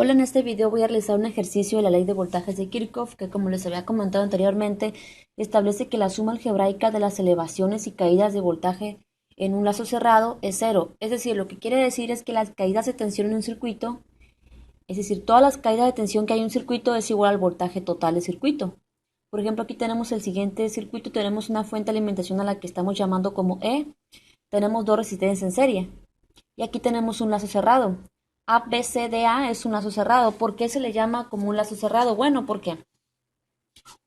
Hola, en este video voy a realizar un ejercicio de la ley de voltajes de Kirchhoff que, como les había comentado anteriormente, establece que la suma algebraica de las elevaciones y caídas de voltaje en un lazo cerrado es cero. Es decir, lo que quiere decir es que las caídas de tensión en un circuito, es decir, todas las caídas de tensión que hay en un circuito es igual al voltaje total del circuito. Por ejemplo, aquí tenemos el siguiente circuito, tenemos una fuente de alimentación a la que estamos llamando como E, tenemos dos resistencias en serie. Y aquí tenemos un lazo cerrado. ABCDA es un lazo cerrado. ¿Por qué se le llama como un lazo cerrado? Bueno, porque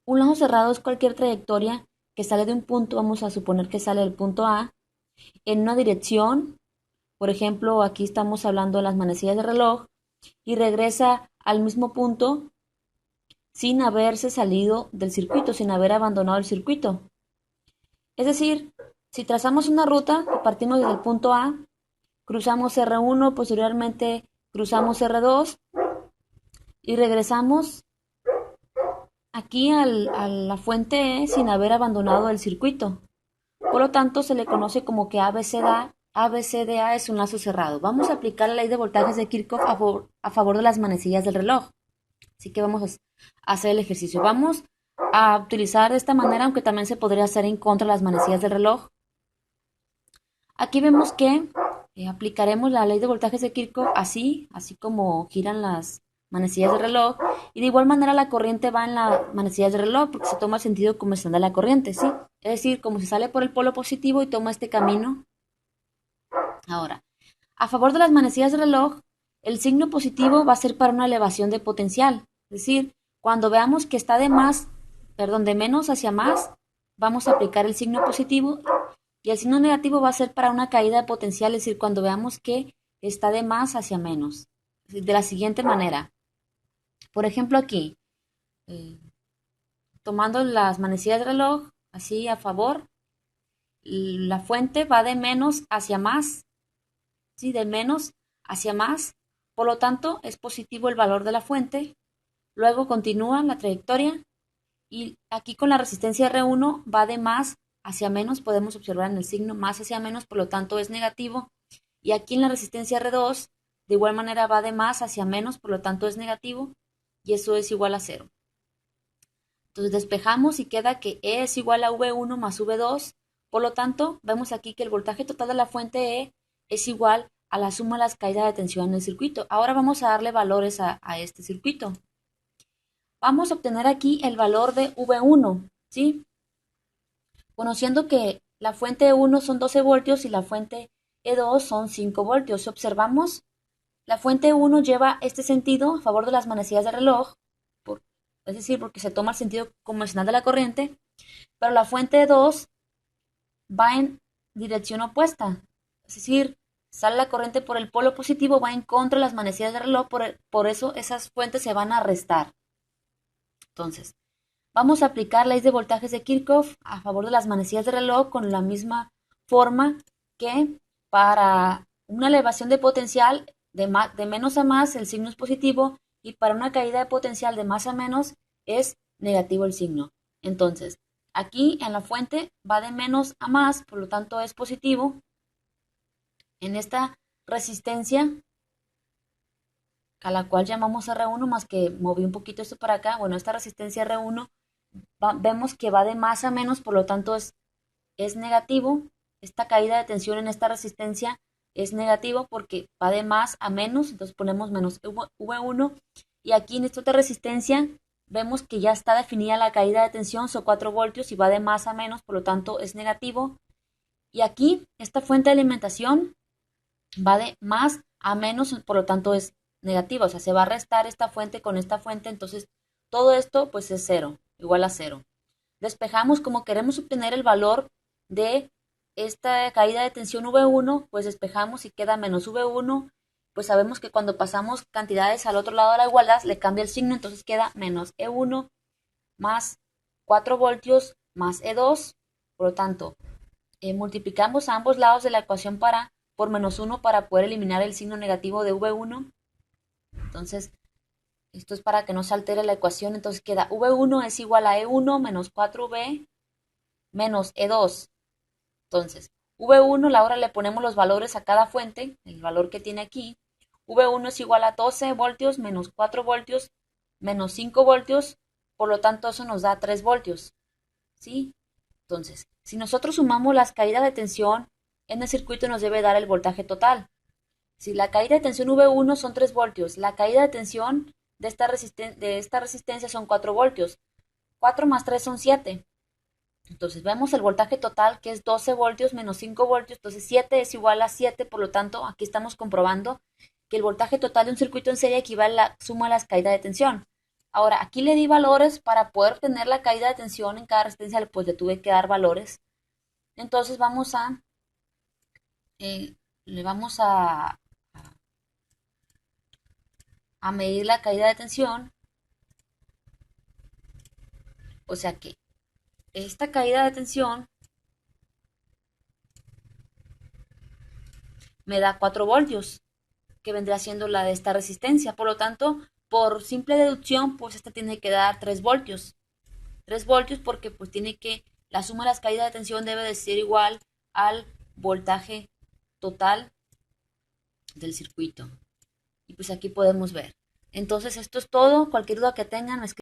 un lazo cerrado es cualquier trayectoria que sale de un punto, vamos a suponer que sale del punto A, en una dirección, por ejemplo, aquí estamos hablando de las manecillas de reloj, y regresa al mismo punto sin haberse salido del circuito, sin haber abandonado el circuito. Es decir, si trazamos una ruta y partimos desde el punto A, cruzamos R1, posteriormente cruzamos R2 y regresamos aquí a la fuente E sin haber abandonado el circuito. Por lo tanto, se le conoce como que ABCDA es un lazo cerrado. Vamos a aplicar la ley de voltajes de Kirchhoff a favor de las manecillas del reloj. Así que vamos a hacer el ejercicio. Vamos a utilizar de esta manera, aunque también se podría hacer en contra de las manecillas del reloj. Aquí vemos que aplicaremos la ley de voltajes de Kirchhoff así como giran las manecillas del reloj, y de igual manera la corriente va en las manecillas del reloj porque se toma el sentido como se anda la corriente, ¿sí? Es decir, como se sale por el polo positivo y toma este camino. Ahora, a favor de las manecillas del reloj, el signo positivo va a ser para una elevación de potencial, es decir, cuando veamos que está de menos hacia más, vamos a aplicar el signo positivo, y el signo negativo va a ser para una caída de potencial, es decir, cuando veamos que está de más hacia menos. De la siguiente manera, por ejemplo aquí, eh, tomando las manecillas del reloj, así a favor, la fuente va de menos hacia más, ¿sí? De menos hacia más, por lo tanto es positivo el valor de la fuente, luego continúa la trayectoria, y aquí con la resistencia R1 va de más hacia menos, podemos observar en el signo más hacia menos, por lo tanto es negativo. Y aquí en la resistencia R2, de igual manera va de más hacia menos, por lo tanto es negativo, y eso es igual a cero. Entonces despejamos y queda que E es igual a V1 más V2, por lo tanto vemos aquí que el voltaje total de la fuente E es igual a la suma de las caídas de tensión en el circuito. Ahora vamos a darle valores a este circuito. Vamos a obtener aquí el valor de V1, ¿sí? Conociendo que la fuente E1 son 12 voltios y la fuente E2 son 5 voltios. Si observamos, la fuente 1 lleva este sentido a favor de las manecillas del reloj, por, es decir, porque se toma el sentido convencional de la corriente, pero la fuente 2 va en dirección opuesta, es decir, sale la corriente por el polo positivo, va en contra de las manecillas del reloj, por eso esas fuentes se van a restar. Entonces, vamos a aplicar la ley de voltajes de Kirchhoff a favor de las manecillas de reloj con la misma forma que para una elevación de potencial de menos a más el signo es positivo, y para una caída de potencial de más a menos es negativo el signo. Entonces, aquí en la fuente va de menos a más, por lo tanto es positivo. En esta resistencia, a la cual llamamos R1, más que moví un poquito esto para acá, bueno, esta resistencia R1 vemos que va de más a menos, por lo tanto es negativo. Esta caída de tensión en esta resistencia es negativo porque va de más a menos, entonces ponemos menos V1, y aquí en esta otra resistencia vemos que ya está definida la caída de tensión, son 4 voltios y va de más a menos, por lo tanto es negativo. Y aquí esta fuente de alimentación va de más a menos, por lo tanto es negativa, o sea, se va a restar esta fuente con esta fuente, entonces todo esto pues es cero, igual a cero. Despejamos como queremos obtener el valor de esta caída de tensión V1, pues despejamos y queda menos V1, pues sabemos que cuando pasamos cantidades al otro lado de la igualdad le cambia el signo, entonces queda menos E1 más 4 voltios más E2, por lo tanto, multiplicamos a ambos lados de la ecuación por menos 1 para poder eliminar el signo negativo de V1, entonces esto es para que no se altere la ecuación, entonces queda V1 es igual a E1 menos 4V menos E2. Entonces, V1, ahora le ponemos los valores a cada fuente, el valor que tiene aquí. V1 es igual a 12 voltios menos 4 voltios menos 5 voltios, por lo tanto eso nos da 3 voltios, ¿sí? Entonces, si nosotros sumamos las caídas de tensión en el circuito nos debe dar el voltaje total. Si la caída de tensión V1 son 3 voltios, la caída de tensión de esta resistencia son 4 voltios. 4 más 3 son 7. Entonces vemos el voltaje total que es 12 voltios menos 5 voltios, entonces 7 es igual a 7, por lo tanto aquí estamos comprobando que el voltaje total de un circuito en serie equivale a la suma de las caídas de tensión. Ahora, aquí le di valores para poder obtener la caída de tensión en cada resistencia, pues le tuve que dar valores. Entonces eh, le vamos a medir la caída de tensión, o sea que esta caída de tensión me da 4 voltios, que vendrá siendo la de esta resistencia. Por lo tanto, por simple deducción, pues esta tiene que dar 3 voltios. 3 voltios porque pues tiene que, la suma de las caídas de tensión debe de ser igual al voltaje total del circuito. Y pues aquí podemos ver. Entonces esto es todo. Cualquier duda que tengan, me escriben.